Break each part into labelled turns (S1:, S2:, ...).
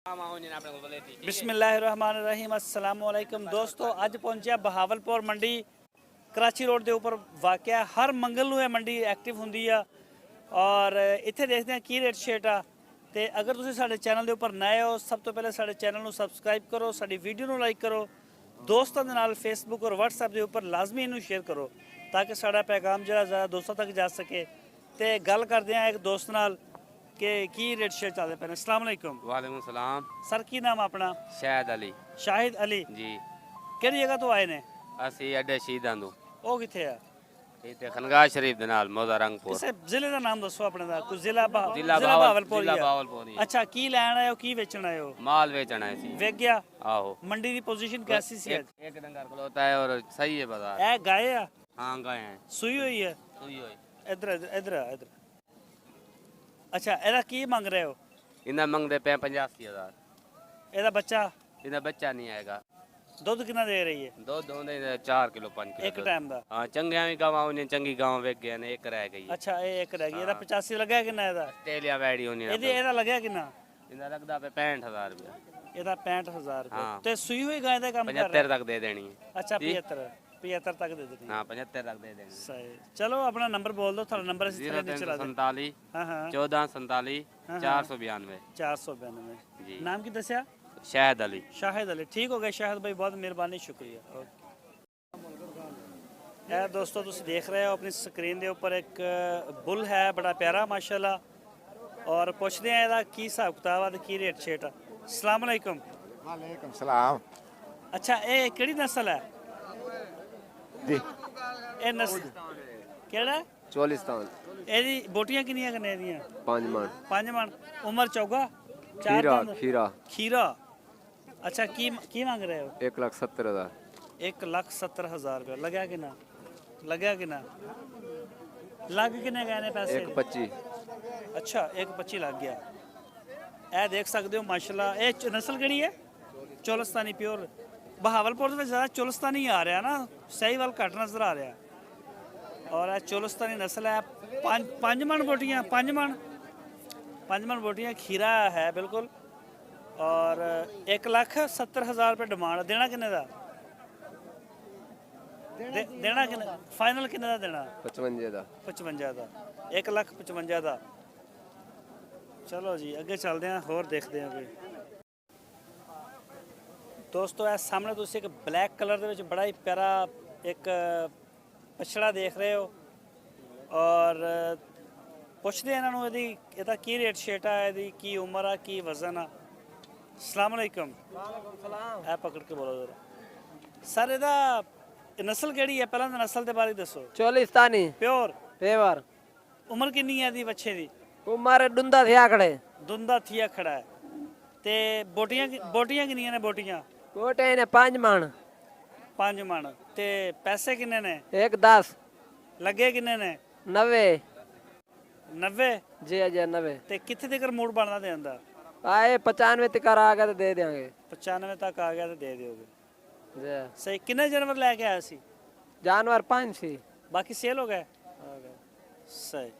S1: बिस्मिल्लाहिर्रहमानिर्रहीम अस्सलाम वालेकुम दोस्तों ਅੱਜ ਪਹੁੰਚਿਆ ਬਹਾਵਲਪੁਰ ਮੰਡੀ ਕਰਾਚੀ ਰੋਡ ਦੇ ਉੱਪਰ ਵਾਕਿਆ ਹਰ ਮੰਗਲ ਨੂੰ ਇਹ ਮੰਡੀ ਐਕਟਿਵ ਹੁੰਦੀ ਆ ਔਰ ਇੱਥੇ ਦੇਖਦੇ ਆ ਕੀ ਰੇਟ ਸ਼ੇਟ ਆ ਤੇ ਅਗਰ ਤੁਸੀਂ ਸਾਡੇ ਚੈਨਲ ਦੇ ਉੱਪਰ ਨਏ ਹੋ ਸਭ ਤੋਂ ਪਹਿਲੇ ਸਾਡੇ ਚੈਨਲ ਨੂੰ ਸਬਸਕ੍ਰਾਈਬ ਕਰੋ ਸਾਡੀ ਵੀਡੀਓ ਨੂੰ ਲਾਈਕ ਕਰੋ ਦੋਸਤਾਂ ਦੇ ਨਾਲ ਫੇਸਬੁੱਕ ਔਰ WhatsApp ਦੇ ਉੱਪਰ ਲਾਜ਼ਮੀ ਇਹਨੂੰ ਸ਼ੇਅਰ ਕਰੋ ਤਾਂ ਕਿ ਸਾਡਾ ਪੈਗਾਮ ਜਿਹੜਾ ਜ਼ਿਆਦਾ ਦੋਸਤਾਂ ਤੱਕ ਜਾ ਸਕੇ ਤੇ ਗੱਲ ਕਰਦੇ ਆ ਇੱਕ ਦੋਸਤ ਨਾਲ कि की रेट शेट चलते पे अस्सलाम वालेकुम
S2: वालेकुम सलाम
S1: सर की नाम अपना
S2: शाहिद अली
S1: शाहिद अली
S2: जी
S1: ਕਿਹੜੀ ਜਗ੍ਹਾ ਤੋਂ ਆਏ ਨੇ
S2: ਅਸੀਂ ਅੱਡੇ ਸ਼ਹੀਦਾਂ ਤੋਂ
S1: ਉਹ ਕਿੱਥੇ ਆ
S2: ਇਹ ਤੇ ਖਨਗਾਹ ਸ਼ਰੀਫ ਦੇ ਨਾਲ ਮੌਜ਼ਾ ਰੰਗਪੁਰ
S1: ਕਿਸੇ ਜ਼ਿਲ੍ਹੇ ਦਾ ਨਾਮ ਦੱਸੋ ਆਪਣੇ ਦਾ ਕੋਈ ਜ਼ਿਲ੍ਹਾ
S2: ਜ਼ਿਲ੍ਹਾ
S1: ਬਹਾਵਲਪੁਰ
S2: ਜ਼ਿਲ੍ਹਾ ਬਾਵਲਪੁਰ ਹੀ।
S1: ਅੱਛਾ ਕੀ ਲੈਣ ਆਏ ਹੋ ਕੀ ਵੇਚਣ ਆਏ ਹੋ
S2: ਮਾਲ ਵੇਚਣਾ है ਸੀ
S1: ਵੇਚ ਗਿਆ
S2: ਆਹੋ
S1: ਮੰਡੀ ਦੀ ਪੋਜੀਸ਼ਨ कैसी सी आज
S2: एक डंगर खलोता है और सही है बाजार
S1: ਇਹ ਗਾਏ ਆ
S2: हाँ गए हैं
S1: ਸੂਈ ਹੋਈ ਹੈ
S2: सुई हुई
S1: ਇਧਰ ਇਧਰ ਇਧਰ ਅੱਛਾ ਇਹਦਾ ਕੀ ਮੰਗ ਰਹੇ ਹੋ
S2: इन्हें मंगते पे 85,000
S1: ਇਹਦਾ ਬੱਚਾ
S2: इन्हें बच्चा नहीं आएगा
S1: ਦੁੱਧ ਕਿੰਨਾ ਦੇ ਰਹੀ ਹੈ
S2: दो दोने 4 किलो 5 किलो
S1: ਇੱਕ ਟਾਈਮ ਦਾ
S2: हाँ चंगे भी गाँव उन्हें चंगी गाँव वेच गए ने एक रह गई
S1: ਅੱਛਾ ਇਹ ਇੱਕ ਰਹਿ ਗਈ ਇਹਦਾ 85 ਲੱਗਿਆ ਕਿੰਨਾ ਇਹਦਾ
S2: तेलिया वैडी होनी
S1: ਇਹਦਾ ਲੱਗਿਆ ਕਿੰਨਾ
S2: इन्हें लगता पे 65,000 रुपया
S1: ਇਹਦਾ 65,000 ਰੁਪਏ
S2: ਹਾਂ।
S1: ਤੇ ਸੂਈ ਹੋਈ ਗਾਂ ਦਾ ਕੰਮ ਕਰ
S2: 75 तक दे देनी है
S1: ਅੱਛਾ 75 ਤੱਕ ਦੇ ਦੇਣੀ
S2: हाँ 75 तक दे देनी
S1: ਸਹੀ ਚਲੋ ਆਪਣਾ ਨੰਬਰ ਬੋਲ ਦਿਓ ਤੁਹਾਡਾ ਨੰਬਰ ਅਸੀਂ ਥੱਲੇ ਨੀਚੇ ਲਾ ਦੇ
S2: 47
S1: ਹਾਂ ਹਾਂ
S2: 14 47 492
S1: 492
S2: ਜੀ
S1: ਨਾਮ ਕੀ ਦੱਸਿਆ
S2: शाहिद अली
S1: ਸ਼ਾਹਿਦ ਅਲੀ ਠੀਕ ਹੋ ਗਿਆ ਸ਼ਾਹਿਦ ਭਾਈ ਬਹੁਤ ਮਿਹਰਬਾਨੀ ਸ਼ੁਕਰੀਆ ਇਹ ਦੋਸਤੋ ਤੁਸੀਂ ਦੇਖ ਰਹੇ ਹੋ ਆਪਣੀ ਸਕਰੀਨ ਦੇ ਉੱਪਰ ਇੱਕ ਬੁੱਲ ਹੈ ਬੜਾ ਪਿਆਰਾ ਮਾਸ਼ਾਅੱਲਾ ਔਰ ਪੁੱਛਦੇ ਆ ਇਹਦਾ ਕੀ ਹਿਸਾਬ ਕਿਤਾਬ ਆ ਤੇ ਕੀ ਰੇਟ ਸ਼ੇਟ ਆ ਅਸਲਾਮ ਅਲੈਕੁਮ
S3: वालेकुम सलाम
S1: ਅੱਛਾ ਇਹ ਕਿਹੜੀ ਨਸਲ ਹੈ
S3: जी
S1: ਇਹ ਨਸਲ ਕਿਹੜਾ
S3: चोलिस्तान
S1: ਇਹਦੀ ਬੋਟੀਆਂ ਕਿੰਨੀਆਂ ਕਰਨੇ ਇਹਦੀਆਂ
S3: 5 मन
S1: 5 ਮਣ ਉਮਰ ਚੌਗਾ
S3: खीरा
S1: ਦੰਦ?
S3: खीरा
S1: ਖੀਰਾ ਅੱਛਾ ਕੀ ਮੰਗ ਰਹੇ ਹੋ
S3: 1,70,000
S1: 1,70,000 ਰੁਪਏ ਲੱਗਿਆ ਕਿੰਨਾ ਲੱਗਿਆ ਕਿੰਨਾ ਲੱਗ ਕਿੰਨੇ ਗਏ ਨੇ ਪੈਸੇ
S3: 1,25
S1: ਅੱਛਾ 1,25 ਲੱਗ ਗਿਆ ਇਹ ਦੇਖ ਸਕਦੇ ਹੋ ਮਾਸ਼ਾਅੱਲਾ ਇਹ ਨਸਲ ਕਿਹੜੀ ਹੈ ਚੋਲਸਤਾਨੀ ਪਿਓਰ ਬਹਾਵਲਪੁਰ ਦੇ ਵਿੱਚ ਜ਼ਿਆਦਾ ਚੋਲਸਤਾਨੀ ਆ ਰਿਹਾ ਨਾ ਸਹੀਵਾਲ ਘੱਟ ਨਜ਼ਰ ਆ ਰਿਹਾ ਔਰ ਇਹ ਚੋਲਸਤਾਨੀ ਨਸਲ ਹੈ ਪੰਜ ਮਣ ਬੋਟੀਆਂ 5 ਮਣ ਬੋਟੀਆਂ ਖੀਰਾ ਹੈ ਬਿਲਕੁਲ ਔਰ 1,70,000 ਰੁਪਏ ਡਿਮਾਂਡ ਦੇਣਾ ਕਿੰਨੇ ਦਾ ਦੇਣਾ ਕਿੰਨੇ ਫਾਈਨਲ ਕਿੰਨੇ ਦਾ ਦੇਣਾ
S3: 55 ਦਾ
S1: 55 ਦਾ 1,55,000 ਦਾ ਚਲੋ ਜੀ ਅੱਗੇ ਚੱਲਦੇ ਹਾਂ ਹੋਰ ਦੇਖਦੇ ਹਾਂ ਕੋਈ ਦੋਸਤੋ ਇਹ ਸਾਹਮਣੇ ਤੁਸੀਂ ਇੱਕ ਬਲੈਕ ਕਲਰ ਦੇ ਵਿੱਚ ਬੜਾ ਹੀ ਪਿਆਰਾ ਇੱਕ ਪਛੜਾ ਦੇਖ ਰਹੇ ਹੋ ਔਰ ਪੁੱਛਦੇ ਇਹਨਾਂ ਨੂੰ ਇਹਦਾ ਕੀ ਰੇਟ ਸ਼ੇਟ ਆ ਇਹਦੀ ਕੀ ਉਮਰ ਆ ਕੀ ਵਜ਼ਨ ਆ ਅਸਲਾਮ ਅਲੈਕੁਮ ਵਾਲੇਕੁਮ ਸਲਾਮ ਇਹ ਪਕੜ ਕੇ ਬੋਲੋ ਜ਼ਰਾ ਸਰ ਇਹਦਾ ਨਸਲ ਕਿਹੜੀ ਹੈ ਪਹਿਲਾਂ ਤਾਂ ਨਸਲ ਦੇ ਬਾਰੇ ਦੱਸੋ
S4: चोलिस्तानी
S1: ਪਿਓਰ
S4: पेवर
S1: ਉਮਰ ਕਿੰਨੀ ਹੈ ਇਹਦੀ ਬੱਚੇ ਦੀ
S4: उमर डुंदा थे आकड़े
S1: ਦੁੰਦਾ ਥੀਆ ਖੜਾ ਹੈ ਤੇ ਬੋਟੀਆਂ ਕਿੰਨੀਆਂ ਨੇ ਬੋਟੀਆਂ
S4: कोटे ने 5 मन
S1: 5 ਮਣ ਤੇ ਪੈਸੇ ਕਿੰਨੇ ਨੇ
S4: 1,10
S1: ਲੱਗੇ ਕਿੰਨੇ ਨੇ
S4: 90
S1: 90
S4: जी अजय 90
S1: ਤੇ ਕਿੱਥੇ ਤੱਕ ਮੂਡ ਬਣਦਾ ਦੇ ਅੰਦਾ
S4: आए 95 तक आ गए तो दे देंगे
S1: 95 ਤੱਕ ਆ ਗਿਆ ਤੇ ਦੇ ਦਿਓਗੇ
S4: जी
S1: ਸਹੀ ਕਿੰਨੇ ਜਾਨਵਰ ਲੈ ਕੇ ਆਇਆ ਸੀ
S4: जानवर 5 सी
S1: ਬਾਕੀ ਸੇਲ ਹੋ ਗਏ ਸਹੀ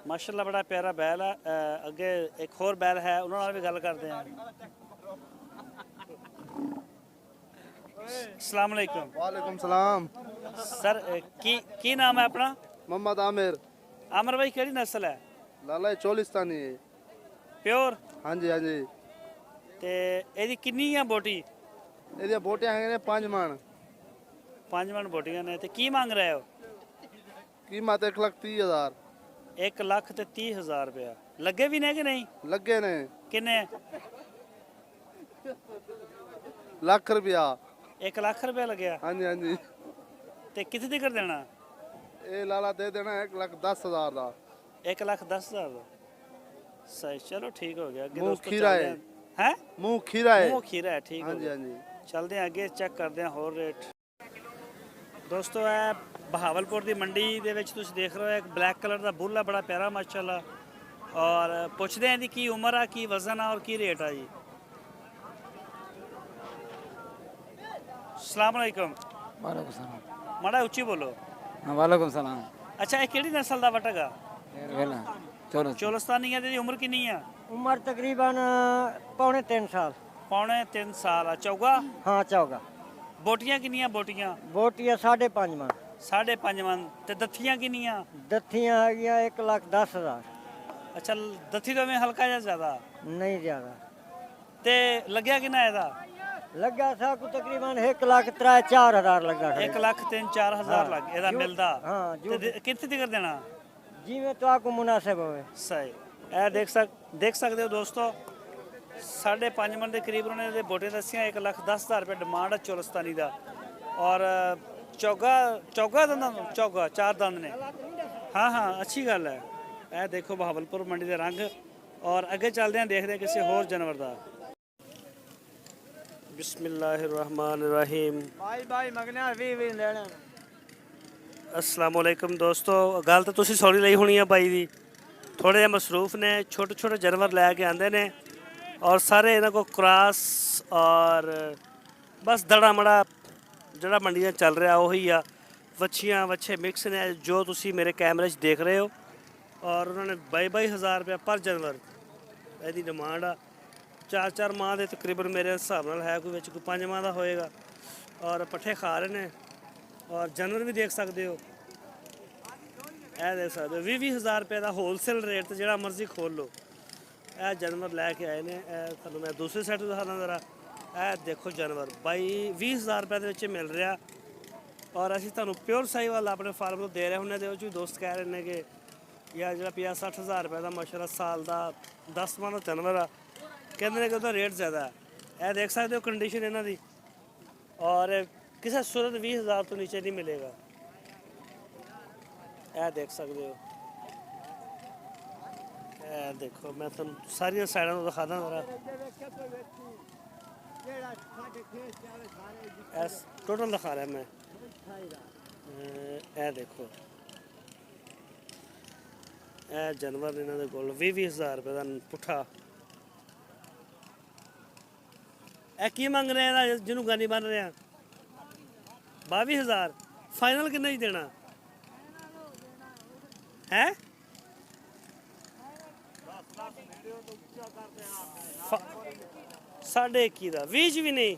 S1: ਮਾਸ਼ਾਅੱਲਾ ਬੜਾ ਪਿਆਰਾ ਬੈਲ ਹੈ ਅੱਗੇ ਇੱਕ ਹੋਰ ਬੈਲ ਹੈ ਉਹਨਾਂ ਨਾਲ ਵੀ ਗੱਲ ਕਰਦੇ ਹਾਂ अस्सलाम वालेकुम
S5: वालेकुम सलाम
S1: सर की नाम है अपना
S5: मोहम्मद आमिर
S1: आमिर भाई केड़ी नस्ल है
S5: लाला चोलिस्तानी है
S1: प्योर
S5: हाँ जी
S1: ते ਇਹਦੀ ਕਿੰਨੀ ਆ ਬੋਟੀ
S5: ਇਹਦੀਆਂ ਬੋਟੀਆਂ ਹੈਗੇ ਨੇ 5 ਮਣ
S1: 5 ਮਣ ਬੋਟੀਆਂ ਨੇ ਤੇ ਕੀ ਮੰਗ ਰਹੇ ਹੋ
S5: ਕੀਮਤ 1,30,000
S1: 1,30,000 ਰੁਪਇਆ ਲੱਗੇ ਵੀ ਨੇ ਕਿ ਨਹੀਂ
S5: ਲੱਗੇ ਨੇ
S1: ਕਿੰਨੇ
S5: ਲੱਖ ਰੁਪਿਆ
S1: 1 ਲੱਖ ਰੁਪਇਆ ਲੱਗਿਆ
S5: ਹਾਂਜੀ
S1: ਤੇ ਕਿੱਥੇ ਤੱਕ ਦੇਣਾ
S5: ਇਹ ਲਾਲਾ ਦੇ ਦੇਣਾ 1,10,000 ਦਾ
S1: 1,10,000 ਦਾ ਸਹੀ ਚਲੋ ਠੀਕ ਹੋ ਗਿਆ ਅੱਗੇ
S5: ਮੂੰਹ
S1: ਦੋਸਤੋ
S5: ਖੀਰਾ
S1: ਚੱਲਦੇ
S5: ਹੈ।
S1: ਹਾਂ ਹੈ
S5: ਮੂੰਹ ਖੀਰਾ ਹੈ
S1: ਮੂੰਹ ਖੀਰਾ ਹੈ ਠੀਕ ਹੋ
S5: ਹਾਂਜੀ
S1: ਗਿਆ
S5: ਹਾਂਜੀ
S1: ਚਲਦੇ ਹਾਂ ਅੱਗੇ ਚੈੱਕ ਕਰਦੇ ਹਾਂ ਹੋਰ ਰੇਟ ਦੋਸਤੋ ਇਹ ਬਹਾਵਲਪੁਰ ਦੀ ਮੰਡੀ ਦੇ ਵਿੱਚ ਤੁਸੀਂ ਦੇਖ ਰਹੇ ਹੋ ਇੱਕ ਬਲੈਕ ਕਲਰ ਦਾ ਬੁੱਲ ਆ ਬੜਾ ਪਿਆਰਾ ਮਾਸ਼ਾਅੱਲਾ ਔਰ ਪੁੱਛਦੇ ਹਾਂ ਇਹਦੀ ਕੀ ਉਮਰ ਆ ਕੀ ਵਜ਼ਨ ਆ ਔਰ ਕੀ ਰੇਟ ਆ ਜੀ अस्सलाम वालेकुम
S4: वालेकुम सलाम
S1: माड़ा उच्ची बोलो
S4: वालेकुम सलाम
S1: अच्छा ये केड़ी नस्ल दा वटगा
S4: वेला चलो
S1: चोलस्तानी है तेरी उम्र कितनी है
S6: उम्र तकरीबन पौने 3 साल।
S1: ਪੌਣੇ 3 ਸਾਲ ਆ। ਚੌਗਾ
S6: हाँ चौगा।
S1: ਬੋਟੀਆਂ ਕਿੰਨੀਆਂ ਬੋਟੀਆਂ?
S6: बोटिया 5.5 मन।
S1: 5.5 ਮਨ। ਤੇ ਦੱਥੀਆਂ ਕਿੰਨੀਆਂ?
S6: दत्थियां है 1,10,000।
S1: ਅੱਛਾ ਦੱਥੀ ਤੋਂ ਵੀ ਹਲਕਾ ਜਾਂ ਜ਼ਿਆਦਾ?
S6: नहीं ज्यादा।
S1: ਤੇ ਲੱਗਿਆ ਕਿੰਨਾ ਇਹਦਾ?
S6: लगा था को तकरीबन 1,03,000-4,000 लगा।
S1: 1 ਲੱਖ 3-4 ਹਜ਼ਾਰ ਲੱਗ ਇਹਦਾ
S6: ਜੋ-
S1: ਮਿਲਦਾ।
S6: ਹਾਂ, ਜੋ-
S1: ਤੇ ਕਿੱਥੇ ਤੱਕ ਦੇਣਾ?
S6: जिमें तो आपको मुनासिब होवे।
S1: ਸਹੀ। ਇਹ ਦੇਖ ਸਕਦੇ ਹੋ ਦੋਸਤੋ 5.5 ਮਣ ਦੇ ਕਰੀਬ ਉਹਨਾਂ ਨੇ ਬੋਟੇ ਦੱਸੀਆਂ। 1,10,000 ਰੁਪਏ ਡਿਮਾਂਡ ਆ ਚੋਲਸਤਾਨੀ ਦਾ। ਔਰ ਚੌਗਾ ਦੰਦਾਂ ਨੂੰ ਚੌਗਾ 4 ਦੰਦ ਨੇ। ਹਾਂ ਹਾਂ ਅੱਛੀ ਗੱਲ ਹੈ। ਇਹ ਦੇਖੋ ਬਹਾਵਲਪੁਰ ਮੰਡੀ ਦੇ ਰੰਗ। ਔਰ ਅੱਗੇ ਚੱਲਦੇ ਹਾਂ ਦੇਖਦੇ ਹਾਂ ਕਿਸੇ ਹੋਰ ਜਾਨਵਰ ਦਾ। ਬਿਸਮਿਲ੍ਲਾਹਿਰਰਹਿਮਾਨਿਰਰਹੀਮ।
S6: भाई मंगना 20 लेना।
S1: ਅਸਲਾਮ ਵਾਲੇਕਮ ਦੋਸਤੋ। ਗੱਲ ਤਾਂ ਤੁਸੀਂ ਸੌਰੀ ਲਈ ਹੋਣੀ ਆ ਬਾਈ ਦੀ। ਥੋੜ੍ਹੇ ਜਿਹਾ ਮਸਰੂਫ ਨੇ, ਛੋਟੇ ਛੋਟੇ ਜਾਨਵਰ ਲੈ ਕੇ ਆਉਂਦੇ ਨੇ ਔਰ ਸਾਰੇ ਇਹਨਾਂ ਕੋਲ ਕ੍ਰਾਸ ਔਰ ਬਸ ਦੜਾ ਮੜਾ ਜਿਹੜਾ ਮੰਡੀਆਂ ਚੱਲ ਰਿਹਾ ਉਹੀ ਆ। ਵੱਛੀਆਂ ਵੱਛੇ ਮਿਕਸ ਨੇ ਜੋ ਤੁਸੀਂ ਮੇਰੇ ਕੈਮਰੇ 'ਚ ਦੇਖ ਰਹੇ ਹੋ। ਔਰ ਉਹਨਾਂ ਨੇ 22,000 ਰੁਪਏ ਪਰ ਜਾਨਵਰ ਇਹਦੀ ਡਿਮਾਂਡ ਆ। 4 ਮਾਹ ਦੇ ਤਕਰੀਬਨ ਮੇਰੇ ਹਿਸਾਬ ਨਾਲ ਹੈ, ਕੋਈ ਵਿੱਚ ਕੋਈ 5 ਮਾਹ ਦਾ ਹੋਏਗਾ। ਔਰ ਪੱਠੇ ਖਾ ਰਹੇ ਨੇ ਔਰ ਜਾਨਵਰ ਵੀ ਦੇਖ ਸਕਦੇ ਹੋ। ਇਹ ਦੇਖ ਸਕਦੇ ਹੋ 20,000 ਰੁਪਏ ਦਾ ਹੋਲਸੇਲ ਰੇਟ ਤੇ ਜਿਹੜਾ ਮਰਜ਼ੀ ਖੋਲ ਲਓ। ਇਹ ਜਾਨਵਰ ਲੈ ਕੇ ਆਏ ਨੇ। ਇਹ ਤੁਹਾਨੂੰ ਮੈਂ ਦੂਸਰੀ ਸਾਈਡ ਤੋਂ ਦਿਖਾਦਾ ਜ਼ਰਾ। ਇਹ ਦੇਖੋ ਜਾਨਵਰ 20,000 ਰੁਪਏ ਦੇ ਵਿੱਚ ਮਿਲ ਰਿਹਾ। ਔਰ ਅਸੀਂ ਤੁਹਾਨੂੰ ਪਿਓਰ ਸਾਹੀਵਾਲ ਆਪਣੇ ਫਾਰਮ ਤੋਂ ਦੇ ਰਹੇ ਹੁੰਦੇ। ਦੇ ਵਿੱਚ ਵੀ ਦੋਸਤ ਕਹਿ ਰਹੇ ਨੇ ਕਿ ਯਾਰ ਜਿਹੜਾ 50-60 ਹਜ਼ਾਰ ਰੁਪਏ ਦਾ ਮਾਸ਼ਾਅੱਲਾ ਸਾਲ ਦਾ 10 ਮਾਹ ਦਾ ਜਾਨਵਰ ਆ, ਕਹਿੰਦੇ ਨੇ ਕਿ ਉਹਦਾ ਰੇਟ ਜ਼ਿਆਦਾ ਹੈ। ਇਹ ਦੇਖ ਸਕਦੇ ਹੋ ਕੰਡੀਸ਼ਨ ਇਹਨਾਂ ਦੀ। ਔਰ ਕਿਸੇ ਸੂਰਤ 20,000 ਤੋਂ ਨੀਚੇ ਨਹੀਂ ਮਿਲੇਗਾ। ਇਹ ਦੇਖ ਸਕਦੇ ਹੋ। ਇਹ ਦੇਖੋ ਮੈਂ ਤੁਹਾਨੂੰ ਸਾਰੀਆਂ ਸਾਈਡਾਂ ਤੋਂ ਦਿਖਾਦਾ ਜ਼ਰਾ। ਐਸ ਟੋਟਲ ਦਿਖਾ ਰਿਹਾ ਮੈਂ। ਇਹ ਦੇਖੋ ਇਹ ਜਾਨਵਰ ਇਹਨਾਂ ਦੇ ਕੋਲ 20,000 ਰੁਪਏ ਦਾ ਪੁੱਠਾ। ਇਹ ਕੀ ਮੰਗ ਰਹੇ ਇਹਦਾ ਜਿਹਨੂੰ ਗਾਨੀ ਬਣ ਰਿਹਾ? 22,000। ਫਾਈਨਲ ਕਿੰਨਾ ਹੀ ਦੇਣਾ ਹੈ? ਸਾਢੇ 21 ਦਾ 20 ਵੀ ਨਹੀਂ।